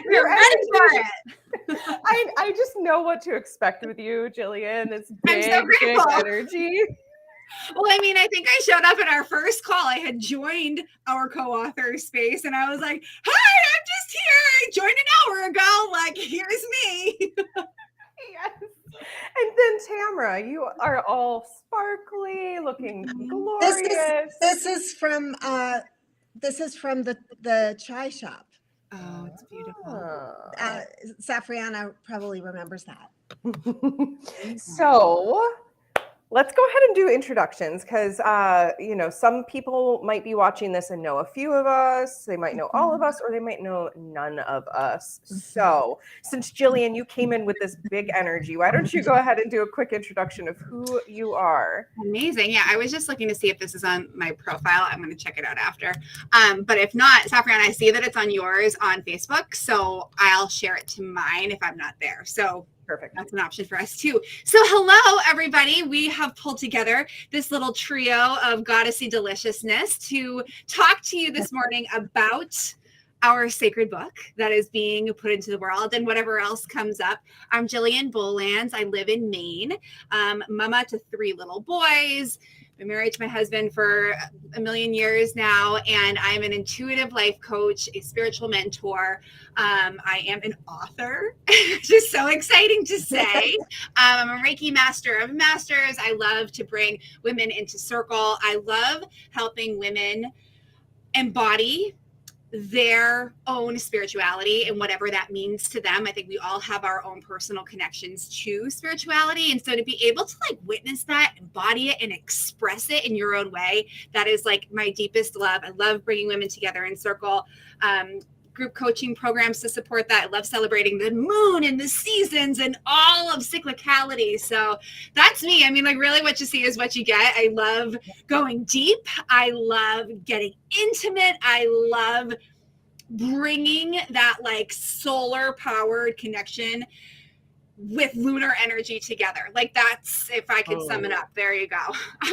We're ready for it. I just know what to expect with you, Jillian. It's big, I'm so big grateful. energy. Well, I mean, I think I showed up in our first call. I had joined our co-author space and I was like, hi, I'm just here. I joined an hour ago. Like, here's me. Yes. And then Tamara, you are all sparkly, looking glorious. This is from the chai shop. Oh, it's beautiful. Safrianna probably remembers that. So let's go ahead and do introductions because, some people might be watching this and know a few of us. They might know all of us, or they might know none of us. So since Jillian, you came in with this big energy, why don't you go ahead and do a quick introduction of who you are? Amazing. Yeah, I was just looking to see if this is on my profile. I'm going to check it out after. But if not, Safrianna, I see that it's on yours on Facebook, so I'll share it to mine if I'm not there. So Perfect. That's an option for us too. So hello, everybody. We have pulled together this little trio of goddessy deliciousness to talk to you this morning about our sacred book that is being put into the world and whatever else comes up. I'm Jillian Bolands. I live in Maine, mama to 3 little boys. Been married to my husband for a million years now, and I'm an intuitive life coach, a spiritual mentor. I am an author, which is so exciting to say. I'm a Reiki master of masters. I love to bring women into circle. I love helping women embody their own spirituality and whatever that means to them. I think we all have our own personal connections to spirituality. And so to be able to witness that, embody it, and express it in your own way, that is my deepest love. I love bringing women together in circle. Group coaching programs to support that. I love celebrating the moon and the seasons and all of cyclicality. So that's me. I mean, really what you see is what you get. I love going deep. I love getting intimate. I love bringing that solar powered connection with lunar energy together. That's, if I could sum it up, there you go.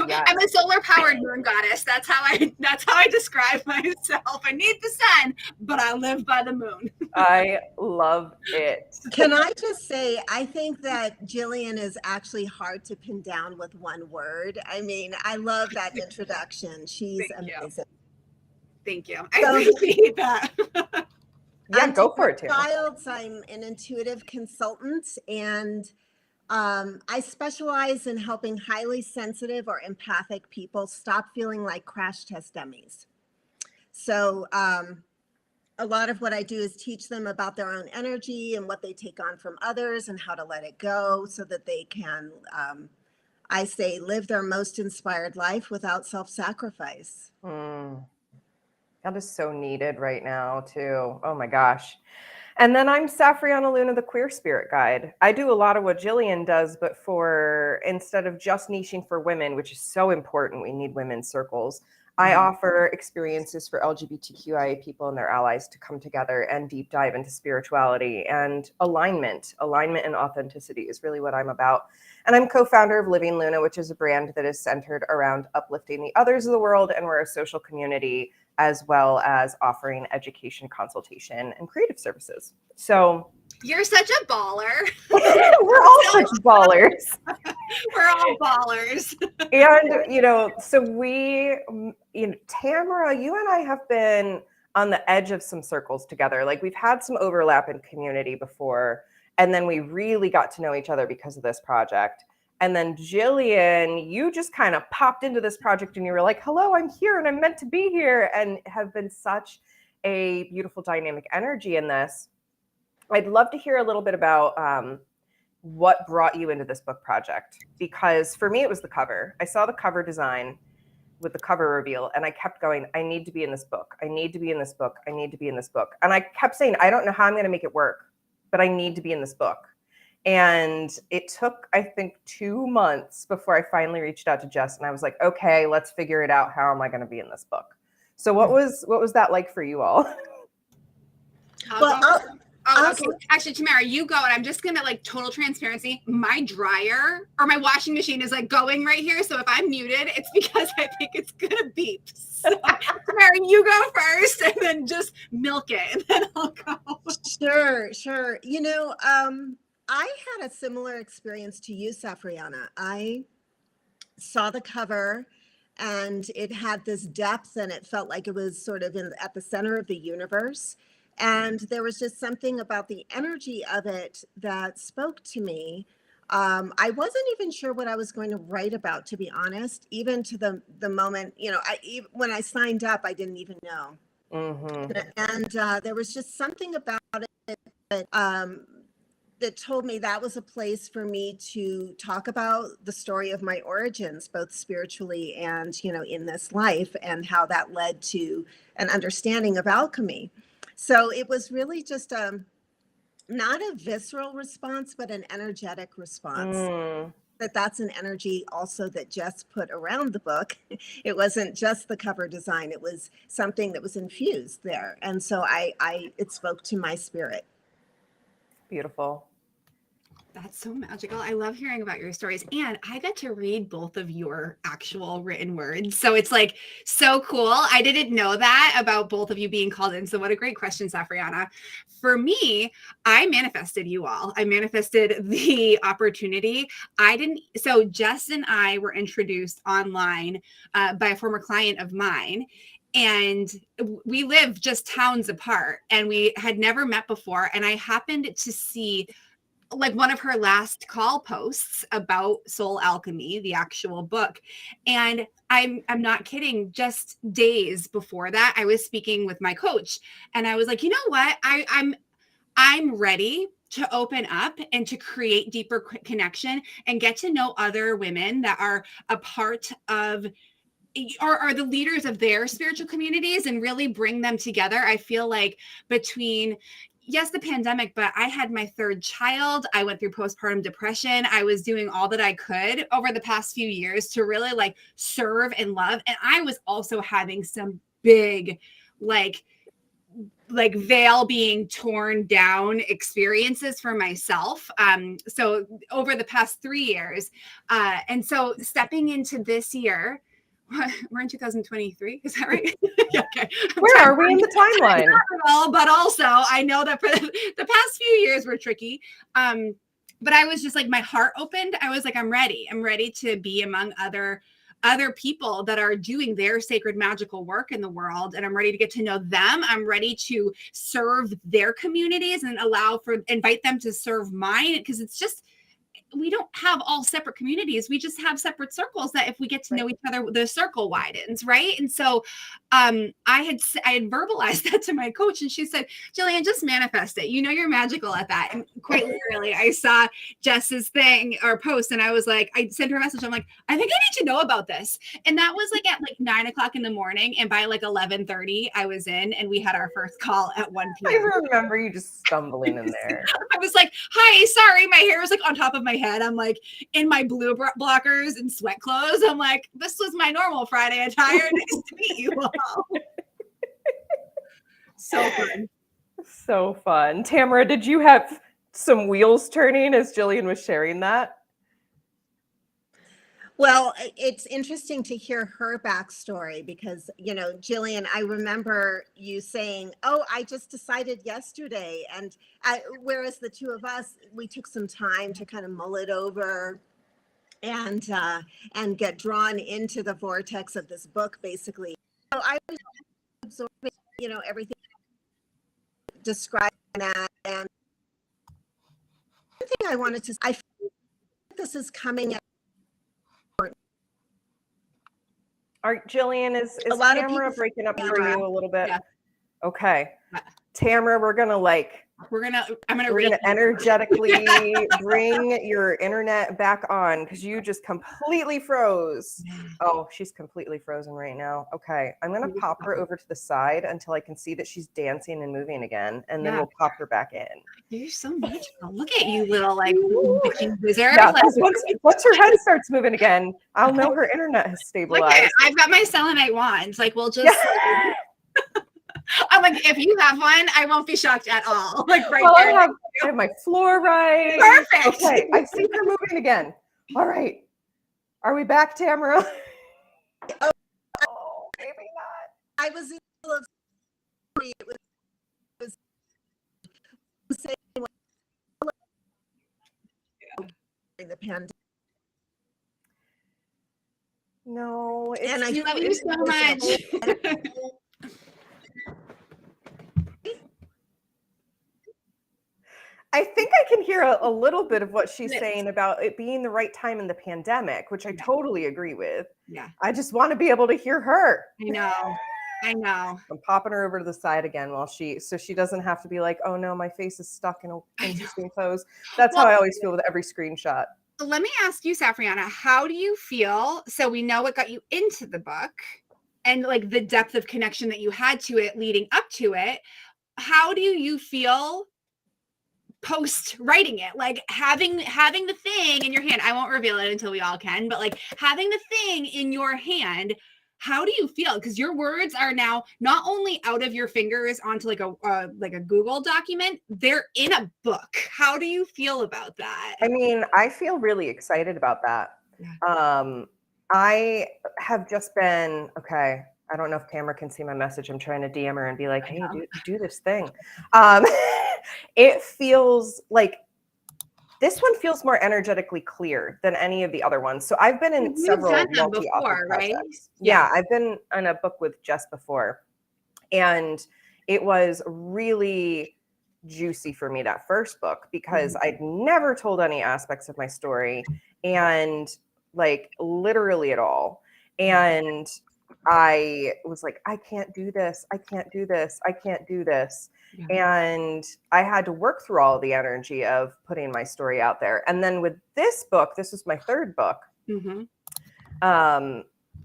Yes. I'm a solar powered moon goddess. That's how I describe myself. I need the sun, but I live by the moon. I love it. Can I just say, I think that Jillian is actually hard to pin down with one word. I mean, I love that introduction. She's amazing. Thank you. I appreciate that. Yeah, go for it, Childs, I'm an intuitive consultant, and I specialize in helping highly sensitive or empathic people stop feeling like crash test dummies. So a lot of what I do is teach them about their own energy and what they take on from others and how to let it go so that they can, I say, live their most inspired life without self-sacrifice. That is so needed right now, too. Oh, my gosh. And then I'm Safrianna Luna, the Queer Spirit Guide. I do a lot of what Jillian does, but instead of just niching for women, which is so important, we need women's circles, I offer experiences for LGBTQIA people and their allies to come together and deep dive into spirituality and alignment. Alignment and authenticity is really what I'm about. And I'm co-founder of Living Luna, which is a brand that is centered around uplifting the others of the world. And we're a social community, as well as offering education, consultation, and creative services. So you're such a baller. We're all such ballers. We're all ballers. And, so Tamara, you and I have been on the edge of some circles together. We've had some overlap in community before, and then we really got to know each other because of this project. And then Jillian, you just kind of popped into this project and you were like, hello, I'm here and I'm meant to be here, and have been such a beautiful dynamic energy in this. I'd love to hear a little bit about what brought you into this book project, because for me, it was the cover. I saw the cover design with the cover reveal and I kept going, I need to be in this book. I need to be in this book. I need to be in this book. And I kept saying, I don't know how I'm going to make it work, but I need to be in this book. And it took, I think, 2 months before I finally reached out to Jess and I was like, okay, let's figure it out. How am I going to be in this book? So what was that like for you all? Oh, okay. Actually, Tamara, you go, and I'm just gonna like total transparency. My dryer or my washing machine is like going right here. So if I'm muted, it's because I think it's gonna beep. So Tamara, you go first, and then just milk it, and then I'll go. Sure. I had a similar experience to you, Safrianna. I saw the cover and it had this depth and it felt like it was sort of at the center of the universe. And there was just something about the energy of it that spoke to me. I wasn't even sure what I was going to write about, to be honest, even to the moment, when I signed up, I didn't even know. And there was just something about it that told me that was a place for me to talk about the story of my origins, both spiritually and, in this life, and how that led to an understanding of alchemy. So it was really just not a visceral response, but an energetic response. That's an energy also that Jess put around the book. It wasn't just the cover design. It was something that was infused there. And so it spoke to my spirit. Beautiful. That's so magical. I love hearing about your stories. And I got to read both of your actual written words. So it's like so cool. I didn't know that about both of you being called in. So what a great question, Safrianna. For me, I manifested you all. I manifested the opportunity. So Jess and I were introduced online by a former client of mine. And we live just towns apart and we had never met before. And I happened to see like one of her last call posts about Soul Alchemy, the actual book. And I'm not kidding, just days before that, I was speaking with my coach and I was like, you know what? I'm ready to open up and to create deeper connection and get to know other women that are a part of or are the leaders of their spiritual communities and really bring them together. I feel like between the pandemic, but I had my third child. I went through postpartum depression. I was doing all that I could over the past few years to really like serve and love. And I was also having some big, like veil being torn down experiences for myself. So over the past 3 years. And so stepping into this year, we're in 2023. Is that right? Okay. Where are we in the timeline? But also I know that for the past few years were tricky. But I was just like, my heart opened. I was like, I'm ready. I'm ready to be among other people that are doing their sacred magical work in the world. And I'm ready to get to know them. I'm ready to serve their communities and invite them to serve mine. Because it's just, we don't have all separate communities. We just have separate circles that if we get to know each other, the circle widens. Right. And so I had verbalized that to my coach and she said, Jillian, just manifest it. You're magical at that. And quite literally, I saw Jess's thing or post and I was like, I sent her a message. I'm like, I think I need to know about this. And that was like at like 9 o'clock in the morning. And by like 11:30, I was in and we had our first call at 1 p.m. I remember you just stumbling in there. I was like, hi, sorry. My hair was like on top of my head. I'm like in my blue blockers and sweat clothes. I'm like, this was my normal Friday attire. Nice to meet you all. So fun. So fun. Tamara, did you have some wheels turning as Jillian was sharing that? Well, it's interesting to hear her backstory because, Jillian, I remember you saying, oh, I just decided yesterday. And whereas the two of us, we took some time to kind of mull it over and get drawn into the vortex of this book, basically. So I was absorbing, everything describing that. And one thing I wanted to, I feel like this is coming at Jillian, is Tamara breaking up for you a little bit? Yeah. Okay. Tamara, I'm gonna energetically bring your internet back on because you just completely froze. Oh, she's completely frozen right now. Okay, I'm gonna pop her over to the side until I can see that she's dancing and moving again, and then we'll pop her back in. You're so magical. Look at you, little wizard. Yeah, once her head starts moving again, I'll know her internet has stabilized. I've got my selenite wands. Like we'll just. I'm like, if you have one, I won't be shocked at all. Like right Well, there. I have my floor right. Perfect. Okay, I see her moving again. All right. Are we back, Tamara? Oh, maybe not. I was in the middle of it was saying during the pandemic. No, it's And I We love you so much. I think I can hear a little bit of what she's Yes. saying about it being the right time in the pandemic, which I totally agree with. Yeah, I just want to be able to hear her. I know. I know. I'm popping her over to the side again so she doesn't have to be like, oh no, my face is stuck in an interesting pose. That's how I always feel with every screenshot. Let me ask you, Safrianna, how do you feel? So we know what got you into the book and like the depth of connection that you had to it leading up to it. How do you feel post writing it, like having the thing in your hand? I won't reveal it until we all can, but like having the thing in your hand, how do you feel? Because your words are now not only out of your fingers onto like a Google document, they're in a book. How do you feel about that? I mean, I feel really excited about that. Yeah. I have just been, okay, I don't know if Tamara can see my message. I'm trying to DM her and be like, hey, do this thing. It feels like this one feels more energetically clear than any of the other ones. So I've been in several multi-author projects. Right? Yeah, I've been in a book with Jess before. And it was really juicy for me, that first book, because I'd never told any aspects of my story, and like literally at all. And I was like, I can't do this. I can't do this. I can't do this. Yeah. And I had to work through all the energy of putting my story out there. And then with this book, this was my third book.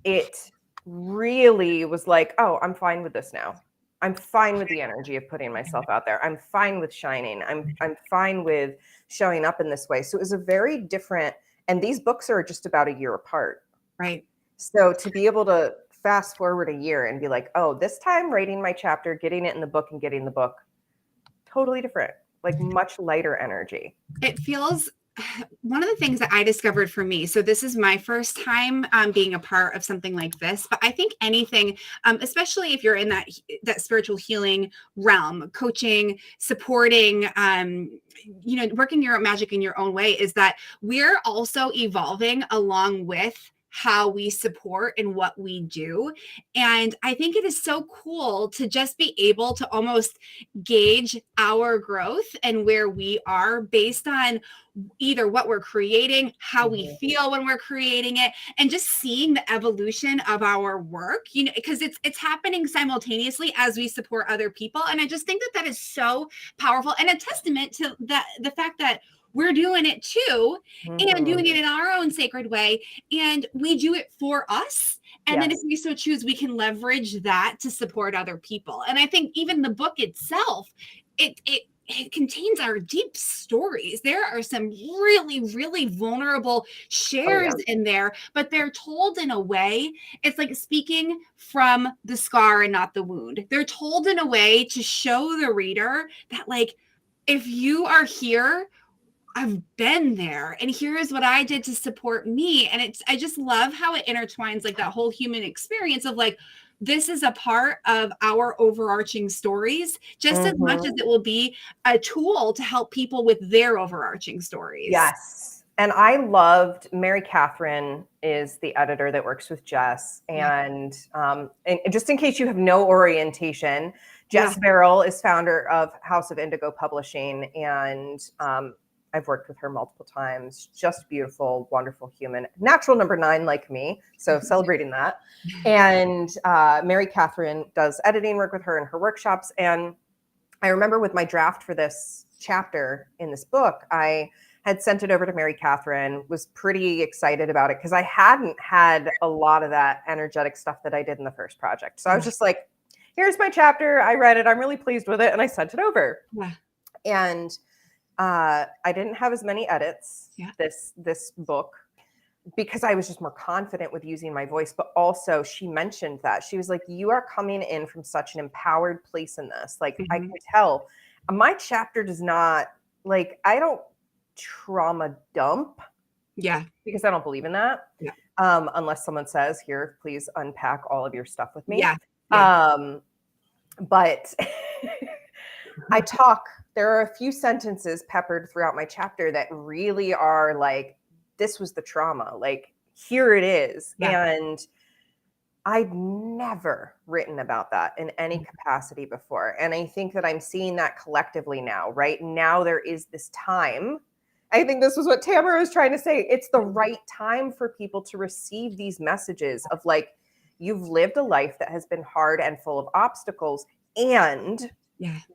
It really was like, oh, I'm fine with this now. I'm fine with the energy of putting myself out there. I'm fine with shining. I'm fine with showing up in this way. So it was a very different, and these books are just about a year apart. Right. So to be able to fast forward a year and be like, oh, this time writing my chapter, getting it in the book and getting the book, totally different, like much lighter energy. It feels, one of the things that I discovered for me, so this is my first time being a part of something like this, but I think anything, especially if you're in that spiritual healing realm, coaching, supporting, working your magic in your own way, is that we're also evolving along with how we support and what we do. And I think it is so cool to just be able to almost gauge our growth and where we are based on either what we're creating, how we feel when we're creating it, and just seeing the evolution of our work, because it's happening simultaneously as we support other people. And I just think that is so powerful and a testament to the fact that we're doing it too, and doing it in our own sacred way. And we do it for us. And then if we so choose, we can leverage that to support other people. And I think even the book itself, it contains our deep stories. There are some really, really vulnerable shares in there, but they're told in a way, it's like speaking from the scar and not the wound. They're told in a way to show the reader that, like, if you are here, I've been there, and here's what I did to support me. And I just love how it intertwines like that whole human experience of like, this is a part of our overarching stories, just as much as it will be a tool to help people with their overarching stories. Yes. And I loved, Mary Catherine is the editor that works with Jess. And just in case you have no orientation, Jess Verrill is founder of House of Indigo Publishing. And I've worked with her multiple times. Just beautiful, wonderful human. Natural number 9 like me. So celebrating that. And Mary Catherine does editing work with her in her workshops. And I remember with my draft for this chapter in this book, I had sent it over to Mary Catherine, was pretty excited about it because I hadn't had a lot of that energetic stuff that I did in the first project. So I was just like, here's my chapter. I read it. I'm really pleased with it. And I sent it over. And I didn't have as many edits this book. because I was just more confident with using my voice. But also she mentioned that she was like, you are coming in from such an empowered place in this. Like I can tell my chapter does not, like, I don't trauma dump. Yeah. Because I don't believe in that. Yeah. Unless someone says, here, please unpack all of your stuff with me. Yeah. Yeah. But there are a few sentences peppered throughout my chapter that really are like, this was the trauma. Like, here it is. Yeah. And I'd never written about that in any capacity before. And I think that I'm seeing that collectively now, right? Now there is this time. I think this was what Tamara was trying to say. It's the right time for people to receive these messages of like, you've lived a life that has been hard and full of obstacles, and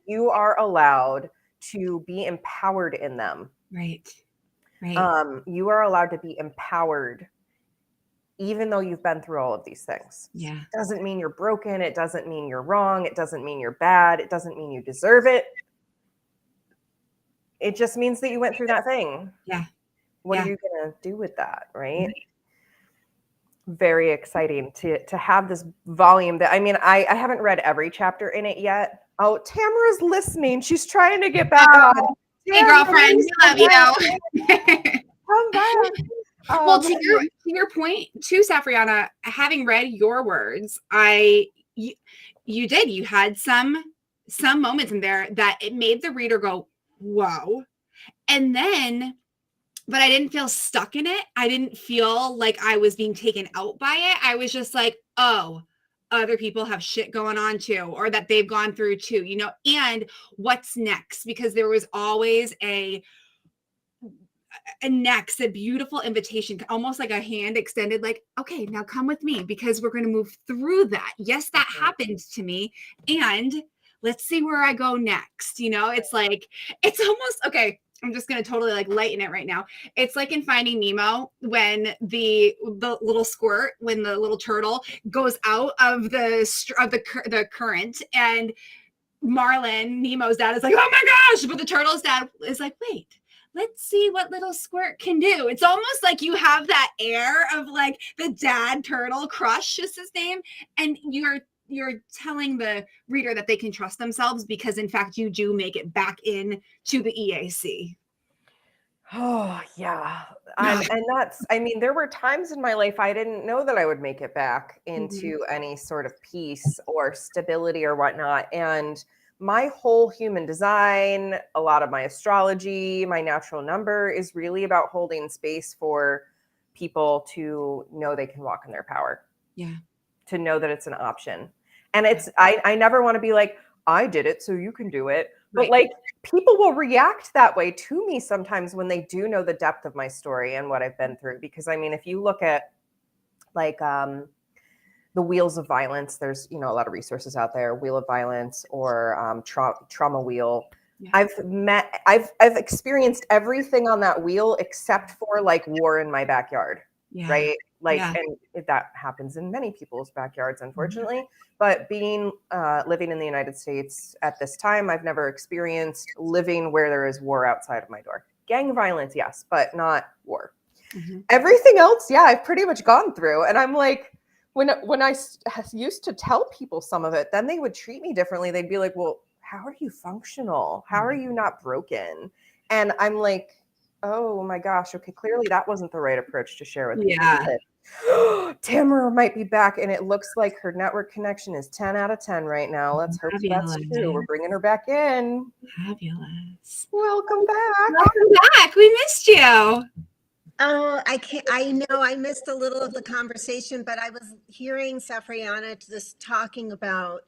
you are allowed to be empowered in them. Right. Right. You are allowed to be empowered even though you've been through all of these things. Yeah. It doesn't mean you're broken. It doesn't mean you're wrong. It doesn't mean you're bad. It doesn't mean you deserve it. It just means that you went through that thing. Yeah. What are you going to do with that, right? Very exciting to have this volume that, I mean, I haven't read every chapter in it yet. Oh, Tamara's listening. She's trying to get back on. Hey, girlfriend, we love you. Come back. Well, to your point too, Safrianna, having read your words, you had some moments in there that it made the reader go, whoa. And then, but I didn't feel stuck in it. I didn't feel like I was being taken out by it. I was just like, oh, other people have shit going on too, or that they've gone through too, you know, and what's next? Because there was always a beautiful invitation, almost like a hand extended, like, okay, now come with me because we're going to move through that. Yes, that happened to me. And let's see where I go next. You know, it's like, it's almost, okay, I'm just going to totally like lighten it right now. It's like in Finding Nemo when the little squirt, when the little turtle goes out of the current, and Marlin, Nemo's dad, is like, oh my gosh, but the turtle's dad is like, wait, let's see what little squirt can do. It's almost like you have that air of like the dad turtle, Crush is his name, and you're telling the reader that they can trust themselves because in fact you do make it back in to the EAC. Oh yeah. And that's, I mean, there were times in my life I didn't know that I would make it back into any sort of peace or stability or whatnot. And my whole human design, a lot of my astrology, my natural number is really about holding space for people to know they can walk in their power. Yeah. To know that it's an option. And it's, I never want to be like, I did it, so you can do it. But like, people will react that way to me sometimes when they do know the depth of my story and what I've been through. Because I mean, if you look at like the wheels of violence, there's, you know, a lot of resources out there, Wheel of Violence or Trauma Wheel. Yeah. I've experienced everything on that wheel except for like war in my backyard. Yeah. Right. Like, and that happens in many people's backyards, unfortunately, but being, living in the United States at this time, I've never experienced living where there is war outside of my door. Gang violence, yes, but not war. Everything else, yeah, I've pretty much gone through. And I'm like, when I used to tell people some of it, then they would treat me differently. They'd be like, well, how are you functional? How are you not broken? And I'm like, oh my gosh, okay, clearly that wasn't the right approach to share with people. Tamara might be back, and it looks like her network connection is 10 out of 10 right now. Let's hope that's true. We're bringing her back in. Fabulous. Welcome back. Welcome back. We missed you. Oh, I know I missed a little of the conversation, but I was hearing Safrianna just talking about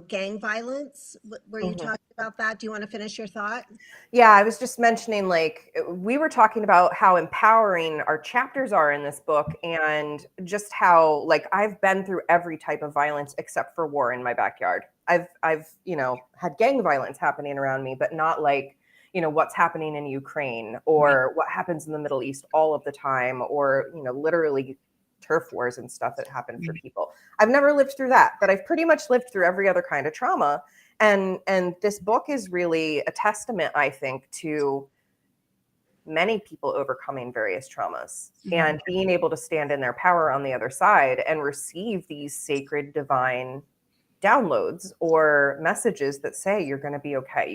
gang violence. Were you talking about that? Do you want to finish your thought? Yeah, I was just mentioning, like, we were talking about how empowering our chapters are in this book, and just how, like, I've been through every type of violence except for war in my backyard. I've you know, had gang violence happening around me, but not like, you know, what's happening in Ukraine or what happens in the Middle East all of the time, or, you know, literally turf wars and stuff that happen for people. I've never lived through that, but I've pretty much lived through every other kind of trauma. And this book is really a testament, I think, to many people overcoming various traumas and being able to stand in their power on the other side and receive these sacred divine downloads or messages that say you're going to be okay.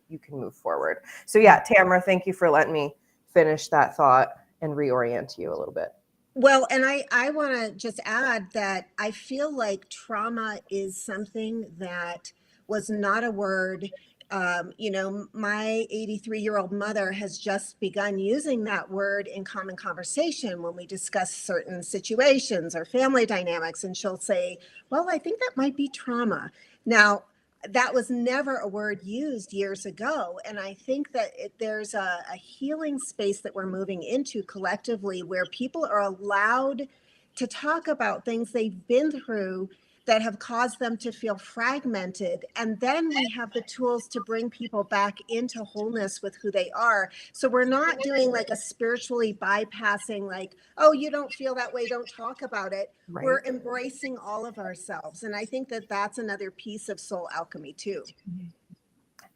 You can move forward. So yeah, Tamara, thank you for letting me finish that thought and reorient you a little bit. Well, and I want to just add that I feel like trauma is something that was not a word. My 83-year-old mother has just begun using that word in common conversation when we discuss certain situations or family dynamics. And she'll say, well, I think that might be trauma. Now, that was never a word used years ago. And I think that there's a healing space that we're moving into collectively where people are allowed to talk about things they've been through that have caused them to feel fragmented. And then we have the tools to bring people back into wholeness with who they are. So we're not doing like a spiritually bypassing, like, oh, you don't feel that way, don't talk about it. Right. We're embracing all of ourselves. And I think that that's another piece of soul alchemy too.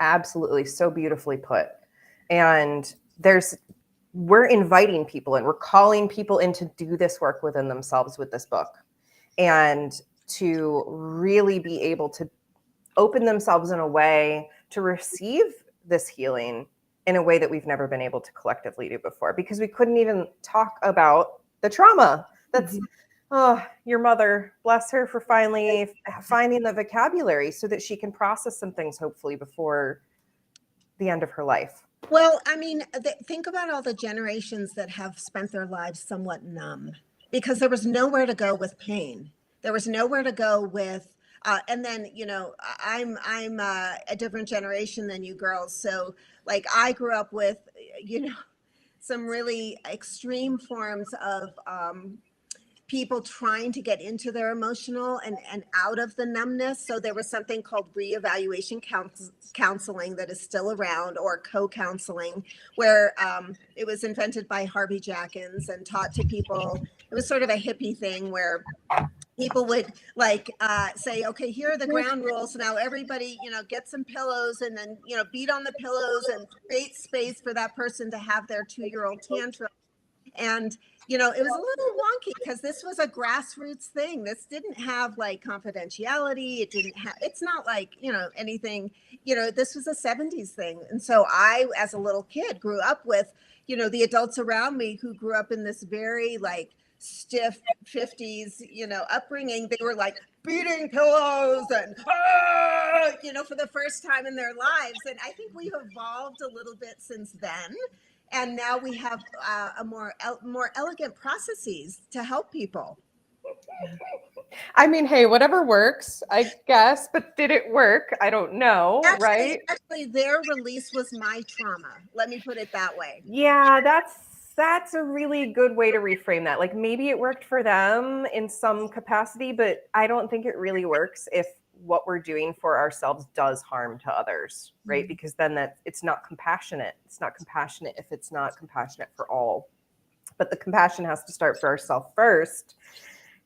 Absolutely. So beautifully put. And we're inviting people and we're calling people in to do this work within themselves with this book. And to really be able to open themselves in a way to receive this healing in a way that we've never been able to collectively do before, because we couldn't even talk about the trauma. That's, your mother, bless her, for finally finding the vocabulary so that she can process some things, hopefully, before the end of her life. Well, I mean, think about all the generations that have spent their lives somewhat numb because there was nowhere to go with pain. There was nowhere to go with, and then, I'm a different generation than you girls. So like I grew up with, some really extreme forms of people trying to get into their emotional and out of the numbness. So there was something called reevaluation counseling that is still around, or co-counseling, where it was invented by Harvey Jackins and taught to people. It was sort of a hippie thing where people would say, okay, here are the ground rules. Now everybody, get some pillows and then, beat on the pillows and create space for that person to have their 2-year-old tantrum. And, it was a little wonky because this was a grassroots thing. This didn't have like confidentiality. It's not like, anything, this was a 70s thing. And so I, as a little kid, grew up with, the adults around me who grew up in this very like stiff 50s, upbringing. They were like beating pillows and, for the first time in their lives. And I think we've evolved a little bit since then. And now we have a more elegant processes to help people. I mean, hey, whatever works, I guess, but did it work? I don't know, right? Actually, their release was my trauma. Let me put it that way. Yeah, that's a really good way to reframe that. Like maybe it worked for them in some capacity, but I don't think it really works if what we're doing for ourselves does harm to others, right? Mm-hmm. Because then it's not compassionate. It's not compassionate if it's not compassionate for all. But the compassion has to start for ourselves first.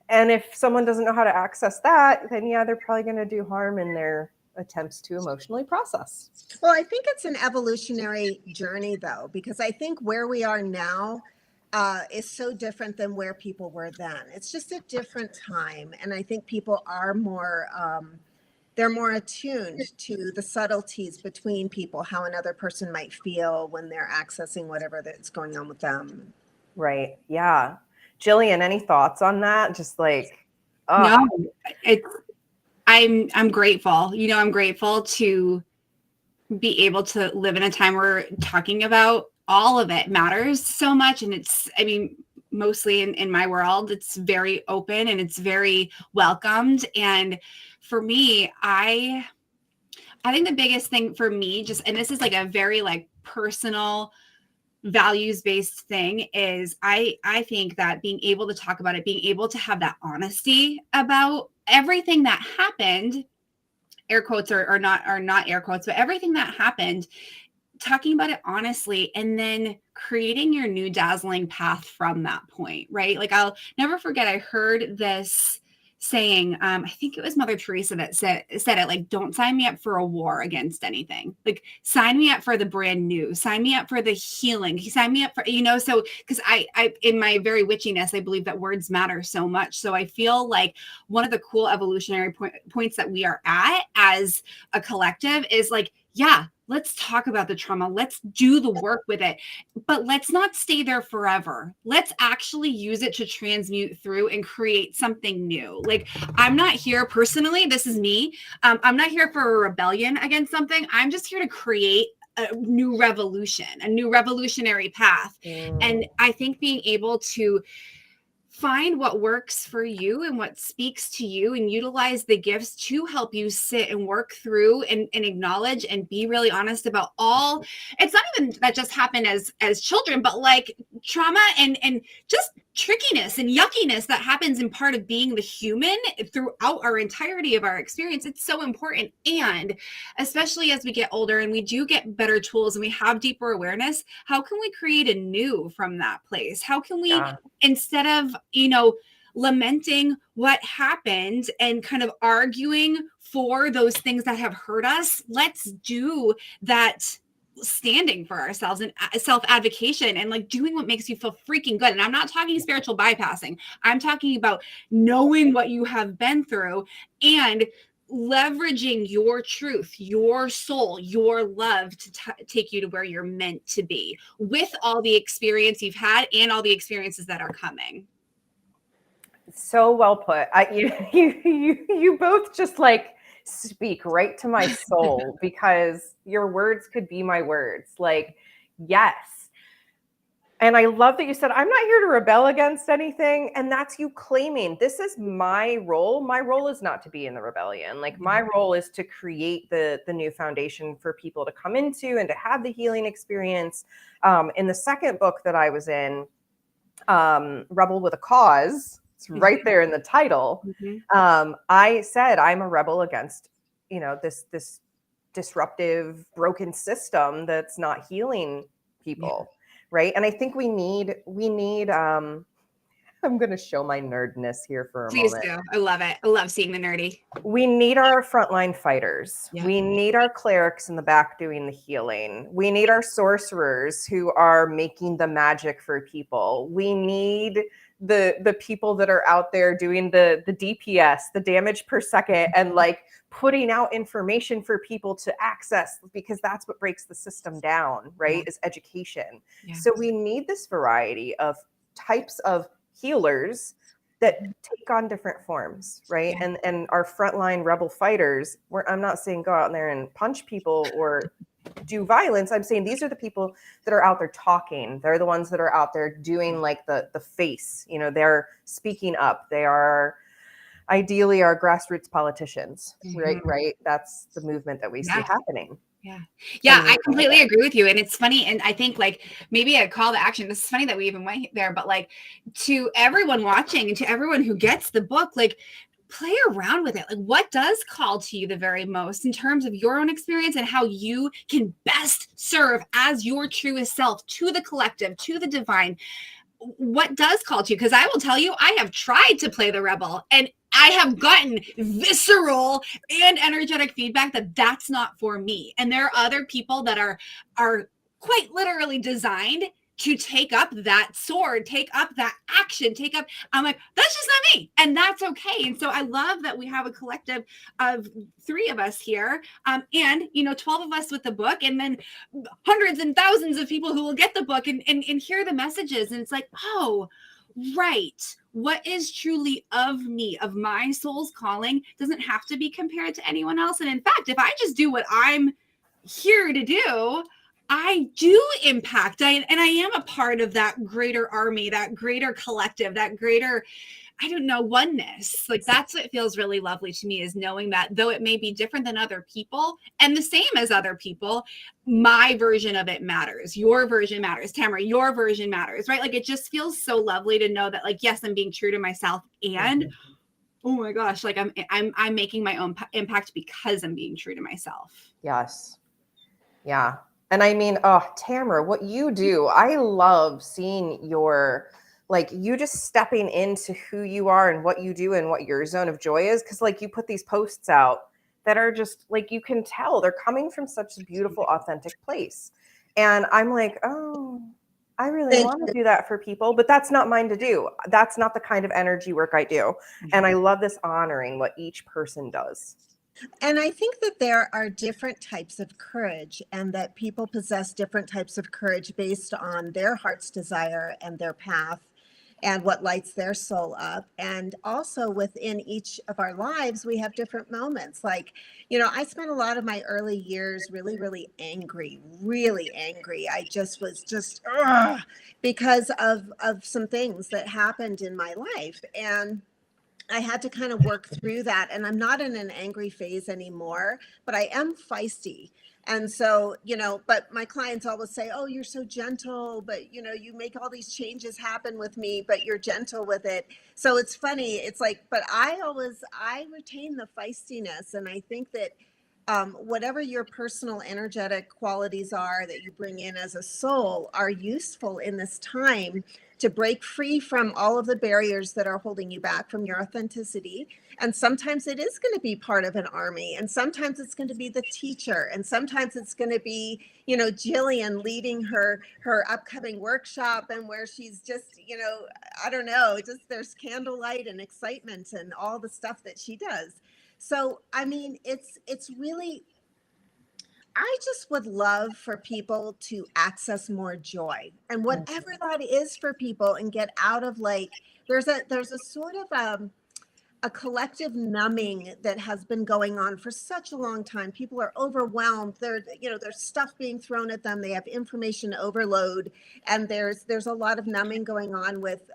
And if someone doesn't know how to access that, then yeah, they're probably going to do harm in their attempts to emotionally process. Well, I think it's an evolutionary journey, though, because I think where we are now is so different than where people were then. It's just a different time. And I think people are more, they're more attuned to the subtleties between people, how another person might feel when they're accessing whatever that's going on with them. Right. Yeah. Jillian, any thoughts on that? Just like, no, I'm grateful. I'm grateful to be able to live in a time where talking about all of it matters so much. And mostly in my world, it's very open and it's very welcomed. And for me, I think the biggest thing for me, and this is like a very like personal values-based thing, is I think that being able to talk about it, being able to have that honesty about everything that happened, air quotes or not air quotes, but everything that happened, talking about it honestly, and then creating your new dazzling path from that point, right? Like I'll never forget, I heard this saying, I think it was Mother Teresa that said it, like, don't sign me up for a war against anything. Like, sign me up for the brand new, sign me up for the healing, sign me up for, so, because I, in my very witchiness, I believe that words matter so much. So I feel like one of the cool evolutionary points that we are at as a collective is like, yeah, let's talk about the trauma. Let's do the work with it, but let's not stay there forever. Let's actually use it to transmute through and create something new. Like, I'm not here personally. This is me. I'm not here for a rebellion against something. I'm just here to create a new revolution, a new revolutionary path. And I think being able to find what works for you and what speaks to you and utilize the gifts to help you sit and work through and acknowledge and be really honest about all. It's not even that just happened as children, but like trauma and just trickiness and yuckiness that happens in part of being the human throughout our entirety of our experience. It's so important. And especially as we get older and we do get better tools and we have deeper awareness, how can we create a new from that place? How can we, instead of, lamenting what happened and kind of arguing for those things that have hurt us, let's do that standing for ourselves and self-advocation and like doing what makes you feel freaking good. And I'm not talking spiritual bypassing. I'm talking about knowing what you have been through and leveraging your truth, your soul, your love to take you to where you're meant to be with all the experience you've had and all the experiences that are coming. So well put. You both just like speak right to my soul because your words could be my words. Like, yes. And I love that you said, I'm not here to rebel against anything. And that's you claiming this is my role. My role is not to be in the rebellion. Like, my role is to create the new foundation for people to come into and to have the healing experience. In the second book that I was in, Rebel with a Cause, it's right there in the title. I said I'm a rebel against, this disruptive, broken system that's not healing people, right? And I think we need. I'm going to show my nerdness here for a moment. Please do. I love it. I love seeing the nerdy. We need our frontline fighters. We need our clerics in the back doing the healing. We need our sorcerers who are making the magic for people. We need the people that are out there doing the DPS, the damage per second, and like putting out information for people to access, because that's what breaks the system down, right? Is education. So we need this variety of types of healers that take on different forms, right? And our frontline rebel fighters, I'm not saying go out there and punch people or do violence. I'm saying these are the people that are out there talking. They're the ones that are out there doing like the face, they're speaking up. They are ideally our grassroots politicians, right? That's the movement that we see happening. I completely agree with you. And it's funny. And I think like maybe a call to action, this is funny that we even went there, but like to everyone watching and to everyone who gets the book, like play around with it. Like what does call to you the very most in terms of your own experience and how you can best serve as your truest self to the collective, to the divine. What does call to you? Because I will tell you, I have tried to play the rebel and I have gotten visceral and energetic feedback that that's not for me. And there are other people that are quite literally designed to take up that sword, take up that action, I'm like, that's just not me. And that's okay. And so I love that we have a collective of 3 of us here and, 12 of us with the book and then hundreds and thousands of people who will get the book and hear the messages. And it's like, oh, right. What is truly of me, of my soul's calling, doesn't have to be compared to anyone else. And in fact, if I just do what I'm here to do, I do impact. I am a part of that greater army, that greater collective, that greater, oneness. Like that's what feels really lovely to me, is knowing that though it may be different than other people and the same as other people, my version of it matters. Your version matters. Tamara, your version matters, right? Like it just feels so lovely to know that like, yes, I'm being true to myself and oh my gosh, like I'm making my own impact because I'm being true to myself. Yes. Yeah. And I mean, Tamara, what you do, I love seeing your like you just stepping into who you are and what you do and what your zone of joy is. Cause like you put these posts out that are just like, you can tell they're coming from such a beautiful, authentic place. And I'm like, oh, I really Thank want to do that for people, but that's not mine to do. That's not the kind of energy work I do. And I love this honoring what each person does. And I think that there are different types of courage, and that people possess different types of courage based on their heart's desire and their path and what lights their soul up. And also within each of our lives, we have different moments. Like, I spent a lot of my early years really, really angry, really angry. I just was just because of some things that happened in my life. And I had to kind of work through that. And I'm not in an angry phase anymore, but I am feisty. And so, but my clients always say, oh, you're so gentle, but you make all these changes happen with me, but you're gentle with it. So it's funny. It's like, but I retain the feistiness. And I think that whatever your personal energetic qualities are that you bring in as a soul are useful in this time to break free from all of the barriers that are holding you back from your authenticity. And sometimes it is going to be part of an army, and sometimes it's going to be the teacher, and sometimes it's going to be, Jillian leading her upcoming workshop, and where she's just, I don't know, just there's candlelight and excitement and all the stuff that she does. So, I mean, it's really, I just would love for people to access more joy, and whatever that is for people, and get out of like, there's a sort of a collective numbing that has been going on for such a long time. People are overwhelmed. There's stuff being thrown at them. They have information overload, and there's a lot of numbing going on with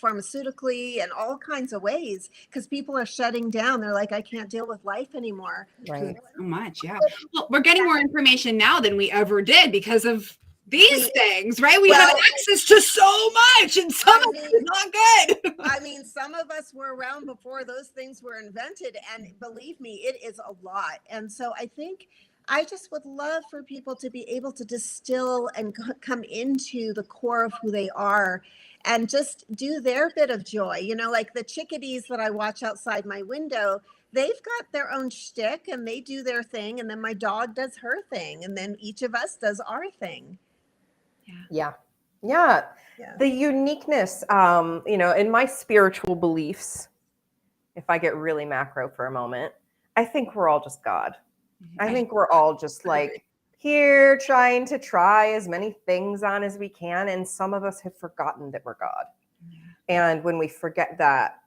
pharmaceutically and all kinds of ways, because people are shutting down. They're like, I can't deal with life anymore. Right. So much, yeah. Well, we're getting more information now than we ever did because of these things, right? We have access to so much, and some of it's not good. I mean, some of us were around before those things were invented, and believe me, it is a lot. And so I think I just would love for people to be able to distill and come into the core of who they are, and just do their bit of joy. Like the chickadees that I watch outside my window, they've got their own shtick, and they do their thing, and then my dog does her thing, and then each of us does our thing. Yeah. The uniqueness, in my spiritual beliefs, if I get really macro for a moment, I think we're all just God. I think we're all just like here trying to try as many things on as we can. And some of us have forgotten that we're God. And when we forget that,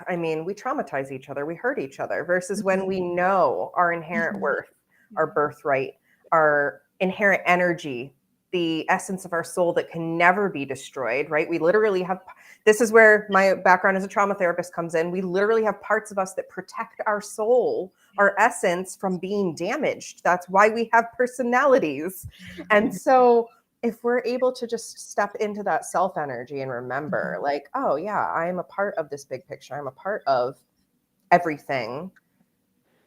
I mean, we traumatize each other, we hurt each other, versus when we know our inherent worth, our birthright, our inherent energy, the essence of our soul that can never be destroyed, right? We literally have, this is where my background as a trauma therapist comes in. We literally have parts of us that protect our soul, our essence, from being damaged. That's why we have personalities. And so if we're able to just step into that self energy and remember, like, oh yeah, I'm a part of this big picture. I'm a part of everything.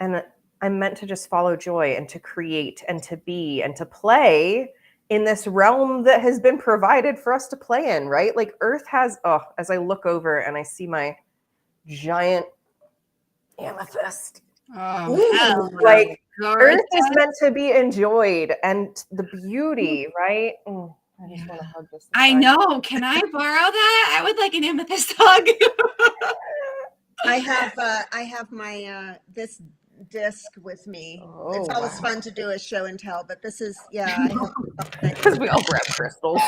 And I'm meant to just follow joy and to create and to be and to play in this realm that has been provided for us to play in, right? Like Earth has, as I look over and I see my giant amethyst, like Earth is meant to be enjoyed, and the beauty, right? I just want to hug this. I know. Can I borrow that? I would like an amethyst hug. I have my this disc with me. It's always fun to do a show and tell, but this is because we all grab crystals.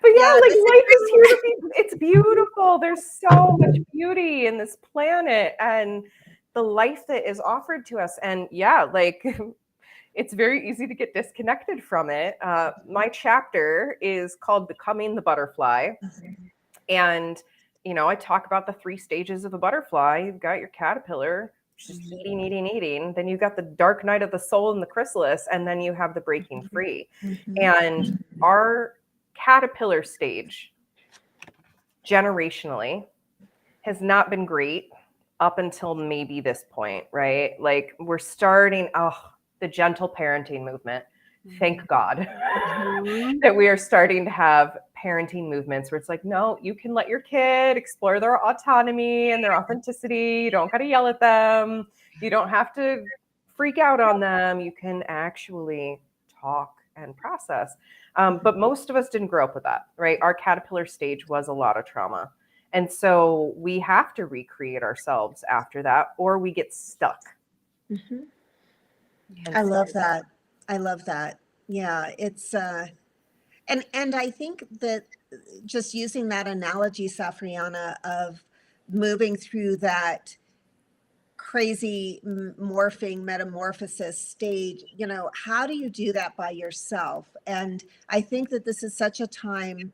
But yeah, like life is here to be. It's beautiful. There's so much beauty in this planet and the life that is offered to us. And yeah, like it's very easy to get disconnected from it. My chapter is called Becoming the Butterfly. And I talk about the 3 stages of a butterfly. You've got your caterpillar, which is eating. Then you've got the dark night of the soul and the chrysalis, and then you have the breaking free. And our caterpillar stage, generationally, has not been great up until maybe this point, right? Like we're starting, the gentle parenting movement. Thank God Mhm. that we are starting to have parenting movements where it's like, no, you can let your kid explore their autonomy and their authenticity. You don't got to yell at them. You don't have to freak out on them. You can actually talk and process. But most of us didn't grow up with that, right? Our caterpillar stage was a lot of trauma. And so we have to recreate ourselves after that, or we get stuck. Mhm. And I love that. I love that. Yeah, it's and I think that just using that analogy, Safrianna, of moving through that crazy morphing metamorphosis stage, you know, how do you do that by yourself? And I think that this is such a time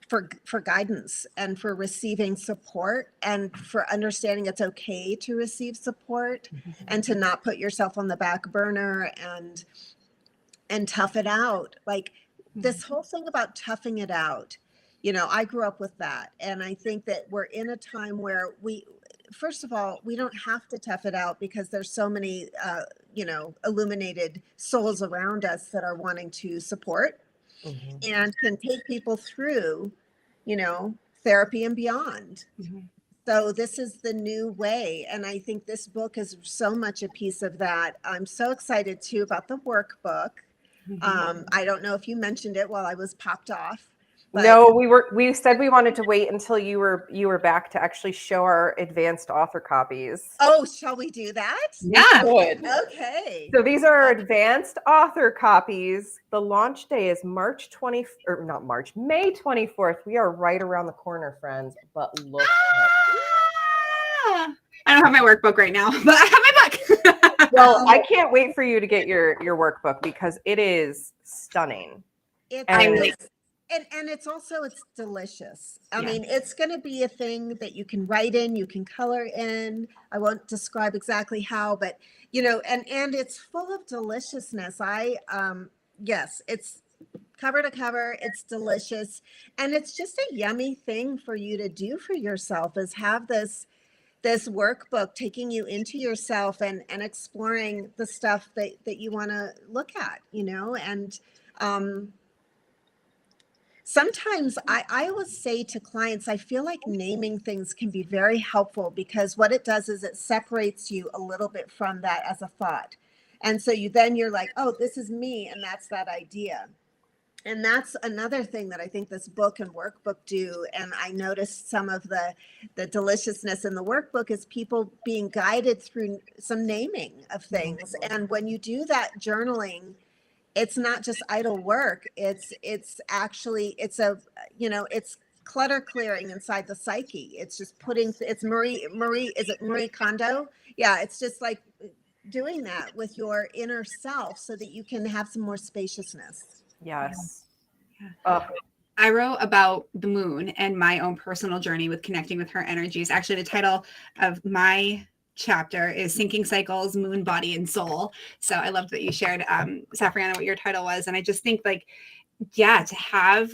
for guidance and for receiving support and for understanding it's okay to receive support and to not put yourself on the back burner and tough it out. Like this whole thing about toughing it out, you know, I grew up with that. And I think that we're in a time where first of all, we don't have to tough it out because there's so many, you know, illuminated souls around us that are wanting to support and can take people through, you know, therapy and beyond. So this is the new way. And I think this book is so much a piece of that. I'm so excited too about the workbook. I don't know if you mentioned it while I was popped off. But no, we said we wanted to wait until you were back to actually show our advanced author copies. oh, shall we do that? Yeah. Good. Okay. So these are our advanced author copies. The launch day is May 24th. We are right around the corner, friends. But look Ah! I don't have my workbook right now, but I have my book. well, I can't wait for you to get your workbook because it is stunning. It's And and it's also it's delicious. I Yeah. mean, it's going to be a thing that you can write in, you can color in. I won't describe exactly how, but you know, and it's full of deliciousness. Yes, it's cover to cover, it's delicious, and it's just a yummy thing for you to do for yourself is have this workbook taking you into yourself and exploring the stuff that you want to look at, you know, and sometimes I always say to clients, I feel like naming things can be very helpful because what it does is it separates you a little bit from that as a thought. And so you're like, oh, this is me, and that's that idea. And that's another thing that I think this book and workbook do. And I noticed some of the deliciousness in the workbook is people being guided through some naming of things. And when you do that journaling, it's not just idle work. It's actually it's a you know it's clutter clearing inside the psyche. It's just it's Marie is it Marie Kondo? Yeah, it's just like doing that with your inner self so that you can have some more spaciousness. yes. I wrote about the moon and my own personal journey with connecting with her energies. Actually, the title of my chapter is Sinking Cycles, Moon, Body, and Soul. So I loved that you shared, Safrianna, what your title was. And I just think like, yeah, to have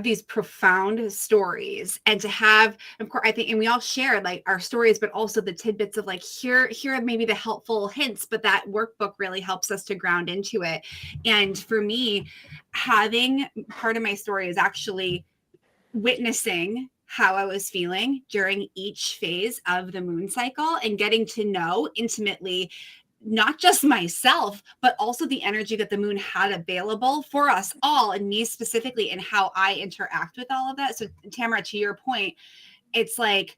these profound stories and to have, of course, I think, and we all share like our stories, but also the tidbits of like, here are maybe the helpful hints, but that workbook really helps us to ground into it. And for me, having part of my story is actually witnessing how I was feeling during each phase of the moon cycle and getting to know intimately not just myself, but also the energy that the moon had available for us all, and me specifically, and how I interact with all of that. So, Tamara, to your point, it's like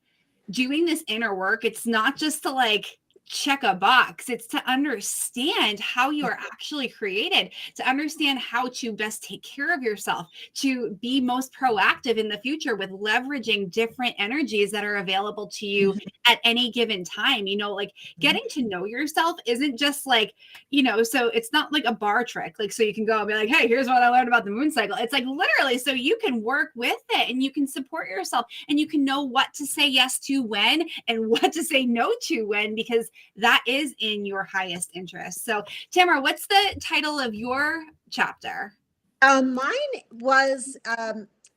doing this inner work. It's not just to like check a box, it's to understand how you are actually created, to understand how to best take care of yourself, to be most proactive in the future with leveraging different energies that are available to you at any given time. You know, like getting to know yourself isn't just like, you know, so it's not like a bar trick, like so you can go and be like, hey, here's what I learned about the moon cycle. It's like literally so you can work with it and you can support yourself and you can know what to say yes to when and what to say no to when, because that is in your highest interest. So, Tamara, what's the title of your chapter? Mine was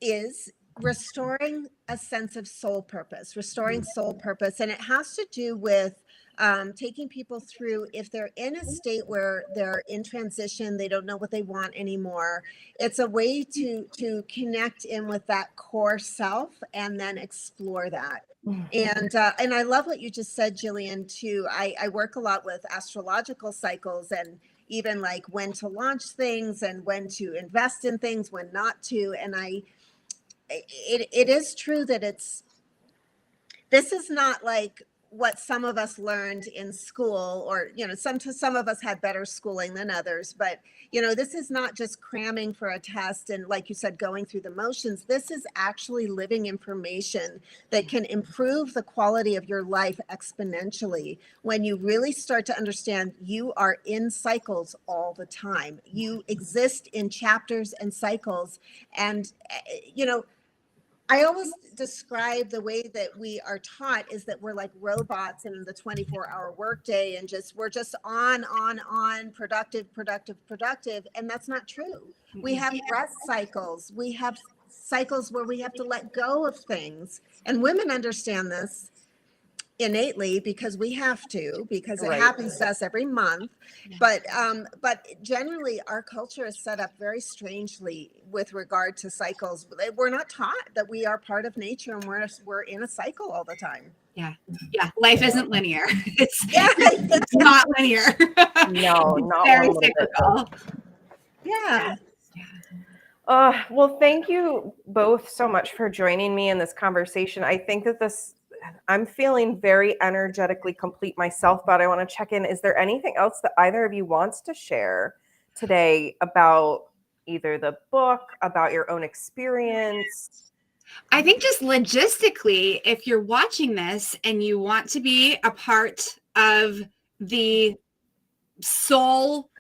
is restoring a sense of soul purpose, restoring soul purpose. And it has to do with taking people through, if they're in a state where they're in transition, they don't know what they want anymore. It's a way to connect in with that core self and then explore that. And I love what you just said, Jillian, too. I work a lot with astrological cycles and even like when to launch things and when to invest in things, when not to. And it is true that this is not like what some of us learned in school, or some of us had better schooling than others, but this is not just cramming for a test and, like you said, going through the motions. This is actually living information that can improve the quality of your life exponentially when you really start to understand you are in cycles all the time. You exist in chapters and cycles, and I always describe the way that we are taught is that we're like robots in the 24-hour workday, and we're just on, productive. And that's not true. We have rest cycles. We have cycles where we have to let go of things. And women understand this innately because it Right. happens to us every month. But generally our culture is set up very strangely with regard to cycles. We're not taught that we are part of nature, and we're in a cycle all the time. Yeah. Life isn't linear. It's not linear. No, not very one little bit. cyclical. Yeah. Well, thank you both so much for joining me in this conversation. I think that I'm feeling very energetically complete myself, but I want to check in. Is there anything else that either of you wants to share today about either the book, about your own experience? I think just logistically, if you're watching this and you want to be a part of the soul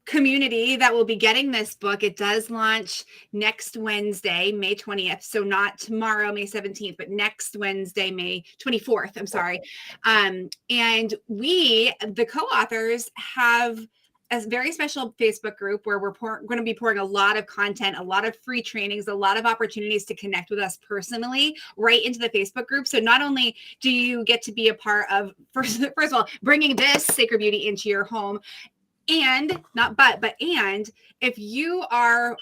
community that will be getting this book, it does launch next Wednesday, May 20th. So not tomorrow, May 17th, but next Wednesday, May 24th. I'm sorry. And we, the co-authors, have a very special Facebook group where we're going to be pouring a lot of content, a lot of free trainings, a lot of opportunities to connect with us personally right into the Facebook group. So not only do you get to be a part of, first of all, bringing this Sacred Beauty into your home, and if you are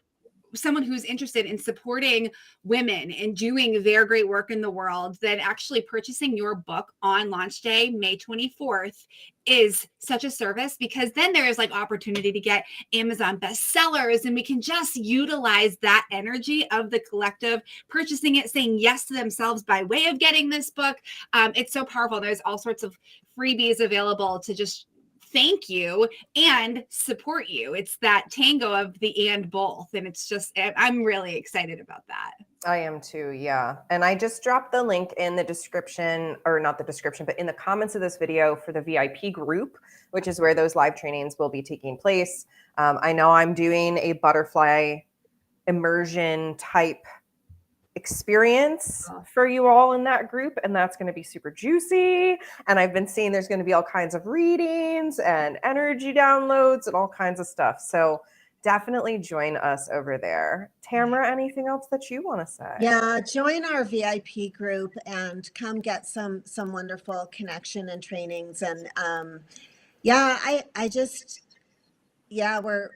someone who's interested in supporting women and doing their great work in the world, then actually purchasing your book on launch day, May 24th, is such a service, because then there is like opportunity to get Amazon bestsellers, and we can just utilize that energy of the collective purchasing it, saying yes to themselves by way of getting this book. It's so powerful. There's all sorts of freebies available to just thank you and support you. It's that tango of the and both. And it's just, I'm really excited about that. I am too, yeah. And I just dropped the link in the description, or not the description, but in the comments of this video for the VIP group, which is where those live trainings will be taking place. I know I'm doing a butterfly immersion type experience for you all in that group, and that's going to be super juicy. And I've been seeing there's going to be all kinds of readings and energy downloads and all kinds of stuff. So definitely join us over there. Tamara, anything else that you want to say? Yeah, join our VIP group and come get some wonderful connection and trainings. And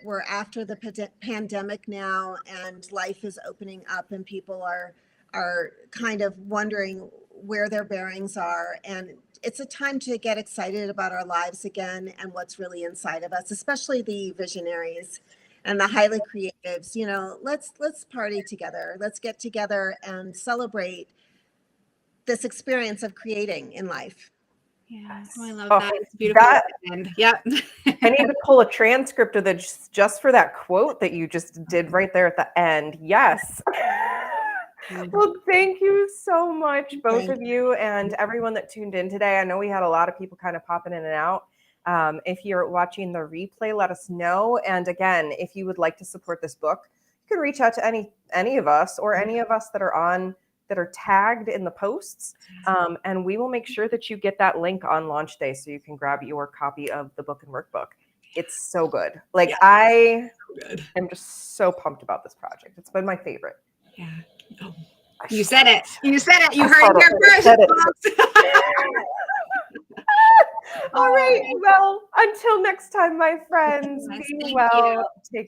we're after the pandemic now, and life is opening up, and people are kind of wondering where their bearings are, and it's a time to get excited about our lives again and what's really inside of us, especially the visionaries and the highly creatives. Let's party together. Let's get together and celebrate this experience of creating in life. Yes. Oh, I love that. It's beautiful. Yep. I need to pull a transcript of this just for that quote that you just did right there at the end. Yes. Well, thank you so much, both of you, and everyone that tuned in today. I know we had a lot of people kind of popping in and out. If you're watching the replay, let us know. And again, if you would like to support this book, you can reach out to any of us, or any of us that are tagged in the posts. And we will make sure that you get that link on launch day so you can grab your copy of the book and workbook. It's so good. Like, I am just so pumped about this project. It's been my favorite. Yeah. Oh. I You said it. You said it. You I heard it said here it. I first, said it. folks. All right. Well, until next time, my friends, Yes, be thank well. you. Take